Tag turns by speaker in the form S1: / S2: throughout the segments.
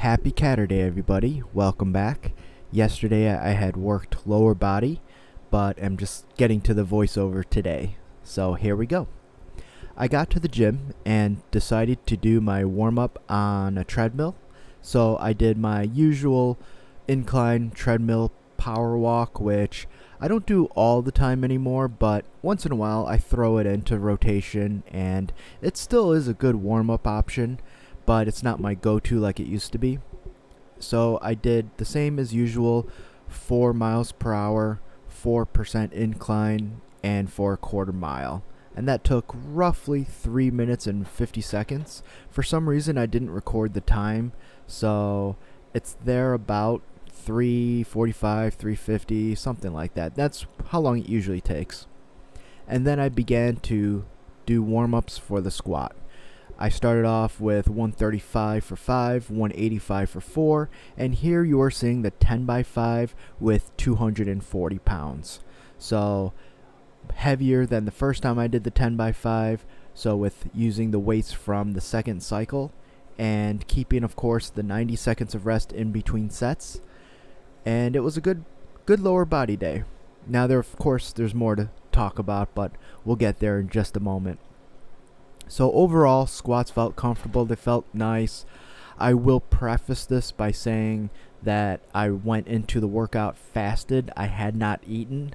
S1: Happy Catterday, everybody. Welcome back. Yesterday I had worked lower body, but I'm just getting to the voiceover today. So here we go. I got to the gym and decided to do my warm-up on a treadmill. So I did my usual incline treadmill power walk, which I don't do all the time anymore, but once in a while I throw it into rotation, and it still is a good warm-up option, but it's not my go-to like it used to be. So I did the same as usual, 4 miles per hour, 4% incline, and for a quarter mile. And that took roughly 3 minutes and 50 seconds. For some reason I didn't record the time, so it's there about 3:45, 3:50, something like that. That's how long it usually takes. And then I began to do warm-ups for the squat. I started off with 135 for 5, 185 for 4, and here you are seeing the 10 by 5 with 240 pounds. So heavier than the first time I did the 10 by 5, so with using the weights from the second cycle and keeping, of course, the 90 seconds of rest in between sets. And it was a good lower body day. Now there's more to talk about, but we'll get there in just a moment. So overall, squats felt comfortable. They felt nice. I will preface this by saying that I went into the workout fasted. I had not eaten.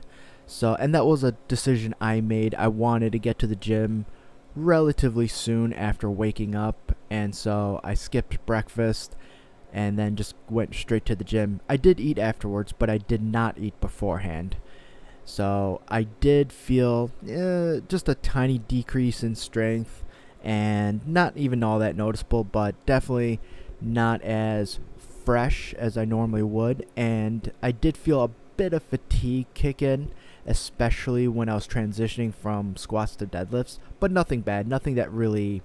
S1: And that was a decision I made. I wanted to get to the gym relatively soon after waking up, and so I skipped breakfast and then just went straight to the gym. I did eat afterwards, but I did not eat beforehand. So I did feel just a tiny decrease in strength, and not even all that noticeable, but definitely not as fresh as I normally would. And I did feel a bit of fatigue kick in, especially when I was transitioning from squats to deadlifts, but nothing bad, nothing that really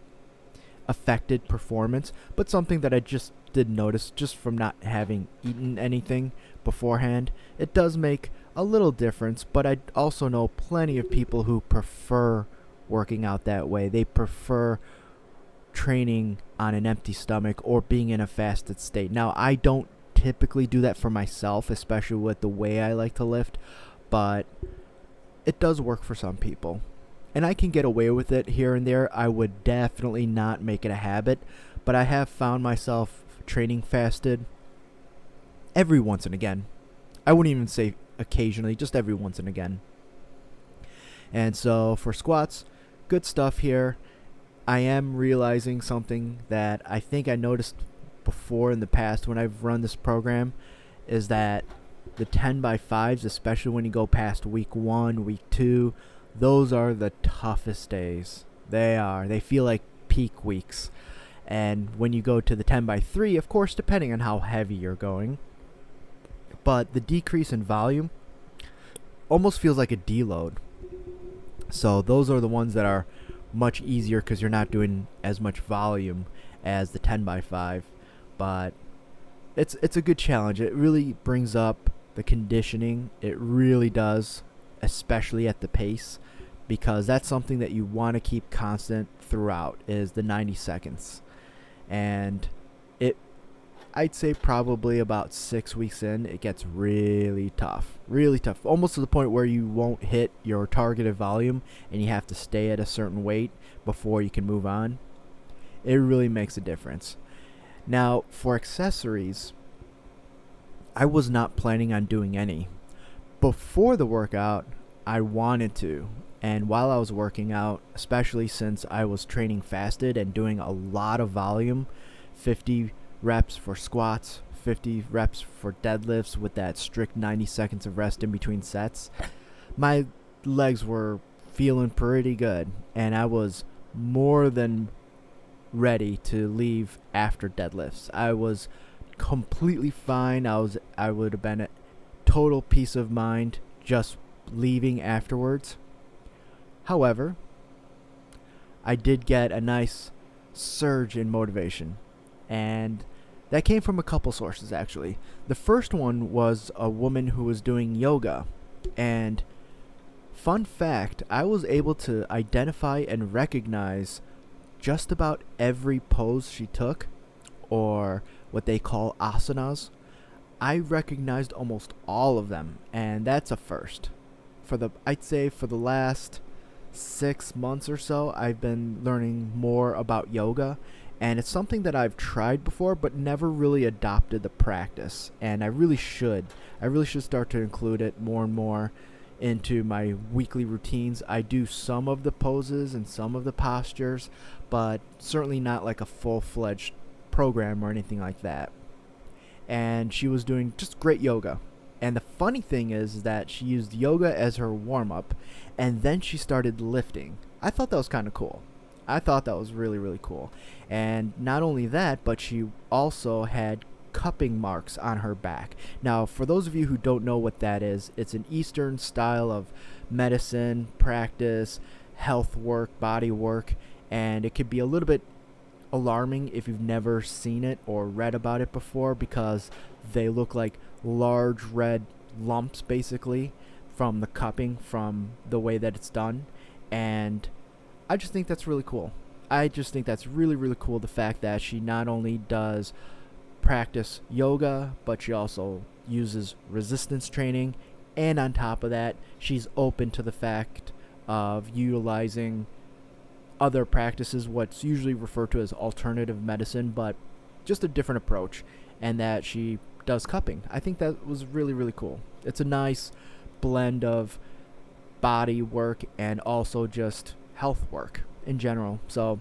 S1: affected performance, but something that I just did notice just from not having eaten anything beforehand. It does make a little difference, but I also know plenty of people who prefer working out that way. They prefer training on an empty stomach or being in a fasted state. Now, I don't typically do that for myself, especially with the way I like to lift, but it does work for some people. And I can get away with it here and there. I would definitely not make it a habit, but I have found myself training fasted every once and again. I wouldn't even say occasionally, just every once and again. And so for squats, good stuff here. I am realizing something that I think I noticed before in the past when I've run this program, is that the 10 by 5s, especially when you go past week 1, week 2, those are the toughest days. They feel like peak weeks. And when you go to the 10 by 3, of course, depending on how heavy you're going, but the decrease in volume almost feels like a deload. So those are the ones that are much easier because you're not doing as much volume as the 10 by 5. But it's a good challenge. It really brings up the conditioning. It really does, especially at the pace, because that's something that you want to keep constant throughout, is the 90 seconds. And I'd say probably about 6 weeks in, it gets really tough, almost to the point where you won't hit your targeted volume and you have to stay at a certain weight before you can move on. It really makes a difference. Now, for accessories, I was not planning on doing any. Before the workout, I wanted to, and while I was working out, especially since I was training fasted and doing a lot of volume, 50 reps for squats, 50 reps for deadlifts with that strict 90 seconds of rest in between sets, my legs were feeling pretty good, and I was more than ready to leave after deadlifts. I was completely fine. I would have been at total peace of mind just leaving afterwards. However, I did get a nice surge in motivation, and that came from a couple sources, actually. The first one was a woman who was doing yoga, and fun fact, I was able to identify and recognize just about every pose she took, or what they call asanas. I recognized almost all of them, and that's a first. I'd say for the last 6 months or so, I've been learning more about yoga, and it's something that I've tried before but never really adopted the practice, and I really should. I really should start to include it more and more into my weekly routines. I do some of the poses and some of the postures, but certainly not like a full-fledged program or anything like that. And she was doing just great yoga. And the funny thing is that she used yoga as her warm-up, and then she started lifting. I thought that was kind of cool. I thought that was really, really cool. And not only that, but she also had cupping marks on her back. Now, for those of you who don't know what that is, it's an Eastern style of medicine, practice, health work, body work, and it could be a little bit alarming if you've never seen it or read about it before, because they look like large red lumps basically from the cupping, from the way that it's done. And I just think that's really cool. I just think that's really, really cool, the fact that she not only does practice yoga, but she also uses resistance training, and on top of that, she's open to the fact of utilizing other practices, what's usually referred to as alternative medicine, but just a different approach, and that she does cupping. I think that was really, really cool. It's a nice blend of body work and also just health work in general. So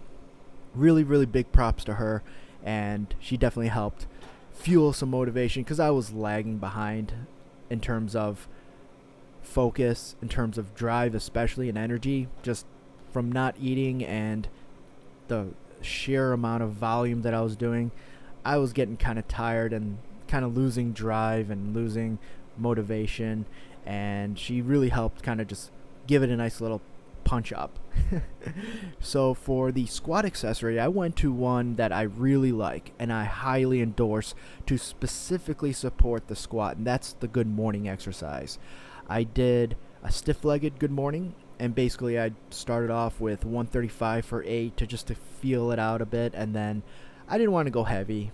S1: really, really big props to her, and she definitely helped fuel some motivation, because I was lagging behind in terms of focus, in terms of drive especially, and energy, just from not eating and the sheer amount of volume that I was doing. I was getting kind of tired and kind of losing drive and losing motivation, and she really helped kind of just give it a nice little punch up. So for the squat accessory, I went to one that I really like and I highly endorse to specifically support the squat, and that's the good morning exercise. I did a stiff-legged good morning, and basically I started off with 135 for 8 to feel it out a bit, and then I didn't want to go heavy.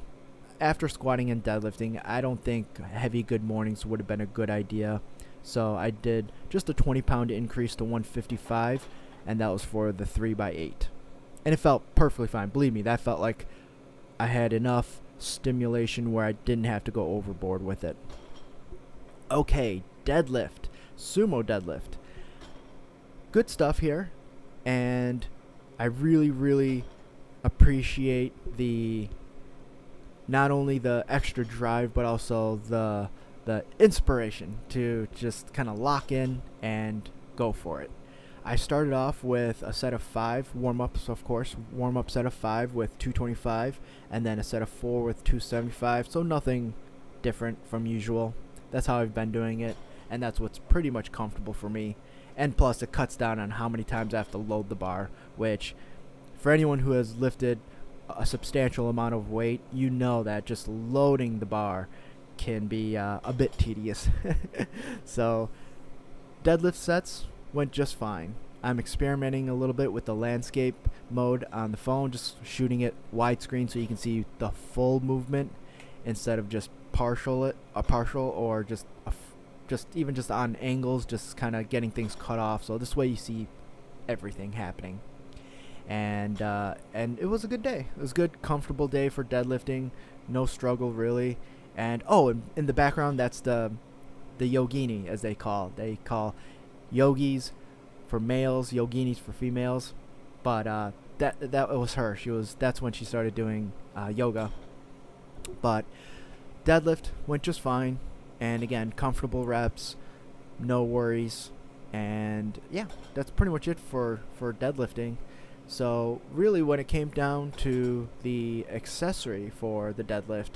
S1: After squatting and deadlifting, I don't think heavy good mornings would have been a good idea. So I did just a 20-pound increase to 155, and that was for the 3x8. And it felt perfectly fine. Believe me, that felt like I had enough stimulation where I didn't have to go overboard with it. Okay, deadlift. Sumo deadlift. Good stuff here, and I really, really appreciate not only the extra drive, but also the inspiration to just kind of lock in and go for it. I started off with a set of 5 warm-ups, of course, warm-up set of 5 with 225, and then a set of 4 with 275, so nothing different from usual. That's how I've been doing it, and that's what's pretty much comfortable for me. And plus, it cuts down on how many times I have to load the bar, which, for anyone who has lifted a substantial amount of weight, you know that just loading the bar can be a bit tedious. So deadlift sets went just fine. I'm experimenting a little bit with the landscape mode on the phone, just shooting it widescreen so you can see the full movement instead of just partial or just even just on angles, just kind of getting things cut off. So this way you see everything happening. And it was a good day. It was a good, comfortable day for deadlifting. No struggle really. And in the background, that's the yogini, as they call. They call yogis for males, yoginis for females. But that was her. That's when she started doing yoga. But deadlift went just fine. And again, comfortable reps, no worries. And yeah, that's pretty much it for deadlifting. So really, when it came down to the accessory for the deadlift,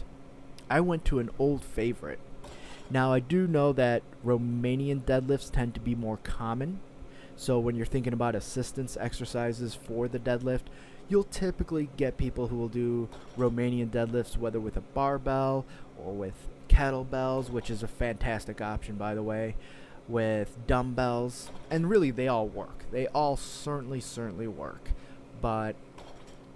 S1: I went to an old favorite. Now, I do know that Romanian deadlifts tend to be more common. So when you're thinking about assistance exercises for the deadlift, you'll typically get people who will do Romanian deadlifts, whether with a barbell or with kettlebells, which is a fantastic option, by the way, with dumbbells, and really they all work. They all certainly work. But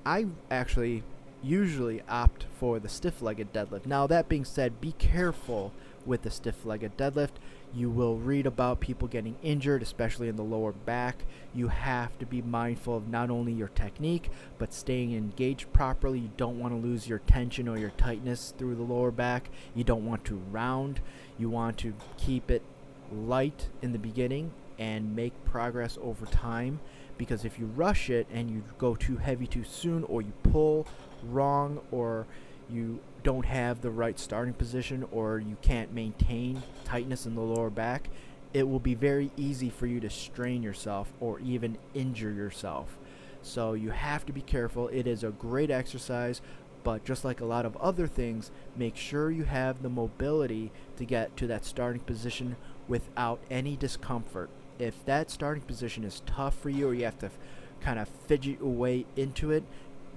S1: I actually usually opt for the stiff-legged deadlift. Now, that being said, be careful with the stiff-legged deadlift. You will read about people getting injured, especially in the lower back. You have to be mindful of not only your technique, but staying engaged properly. You don't want to lose your tension or your tightness through the lower back. You don't want to round. You want to keep it light in the beginning and make progress over time, because if you rush it and you go too heavy too soon, or you pull wrong, or you don't have the right starting position, or you can't maintain tightness in the lower back, it will be very easy for you to strain yourself or even injure yourself. So you have to be careful. It is a great exercise, but just like a lot of other things, make sure you have the mobility to get to that starting position without any discomfort. If that starting position is tough for you, or you have to kind of fidget your way into it,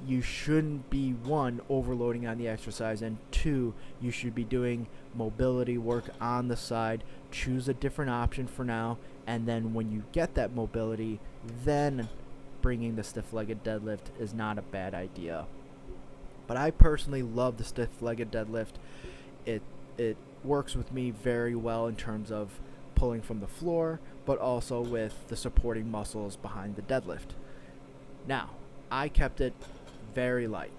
S1: you shouldn't be, one, overloading on the exercise, and two, you should be doing mobility work on the side. Choose a different option for now, and then when you get that mobility, then bringing the stiff-legged deadlift is not a bad idea. But I personally love the stiff-legged deadlift. It works with me very well in terms of pulling from the floor, but also with the supporting muscles behind the deadlift. Now, I kept it very light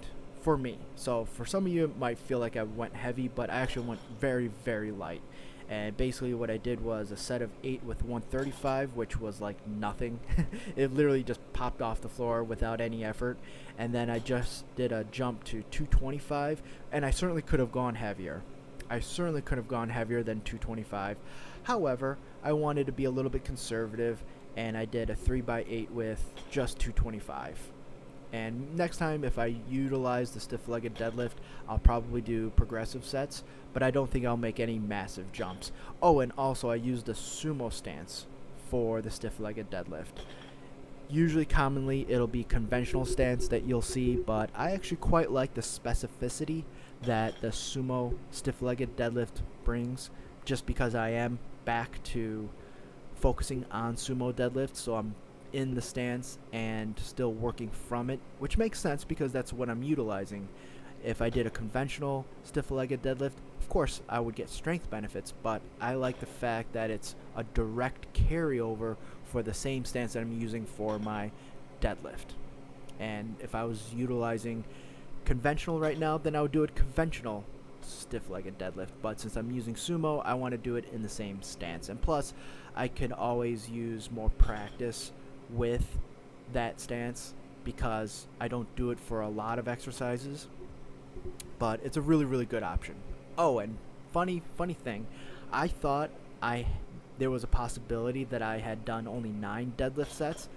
S1: for me. So for some of you, it might feel like I went heavy, but I actually went very, very light. And basically what I did was a set of 8 with 135, which was like nothing. It literally just popped off the floor without any effort. And then I just did a jump to 225, and I certainly could have gone heavier. I certainly could have gone heavier than 225. However, I wanted to be a little bit conservative, and I did a 3x8 with just 225. And next time, if I utilize the stiff-legged deadlift, I'll probably do progressive sets, but I don't think I'll make any massive jumps. Oh, and also I used the sumo stance for the stiff-legged deadlift. Usually, commonly, it'll be conventional stance that you'll see, but I actually quite like the specificity that the sumo stiff-legged deadlift brings, just because I am back to focusing on sumo deadlift, so I'm in the stance and still working from it, which makes sense because that's what I'm utilizing. If I did a conventional stiff-legged deadlift, of course I would get strength benefits, but I like the fact that it's a direct carryover for the same stance that I'm using for my deadlift. And if I was utilizing conventional right now, then I would do it conventional stiff-legged deadlift, but since I'm using sumo, I want to do it in the same stance. And plus, I can always use more practice with that stance because I don't do it for a lot of exercises, but it's a really, really good option. Oh, and funny thing, I thought there was a possibility that I had done only 9 deadlift sets.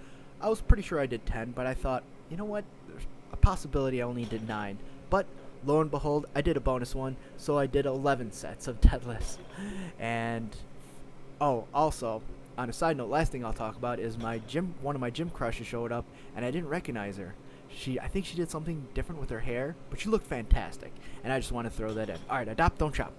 S1: I was pretty sure I did 10, but I thought, you know what, there's a possibility I only did 9, but lo and behold, I did a bonus one, so I did 11 sets of deadlifts. And oh, also, on a side note, last thing I'll talk about is one of my gym crushes showed up, and I didn't recognize her. I think she did something different with her hair, but she looked fantastic, and I just want to throw that in. Alright, adopt, don't chop.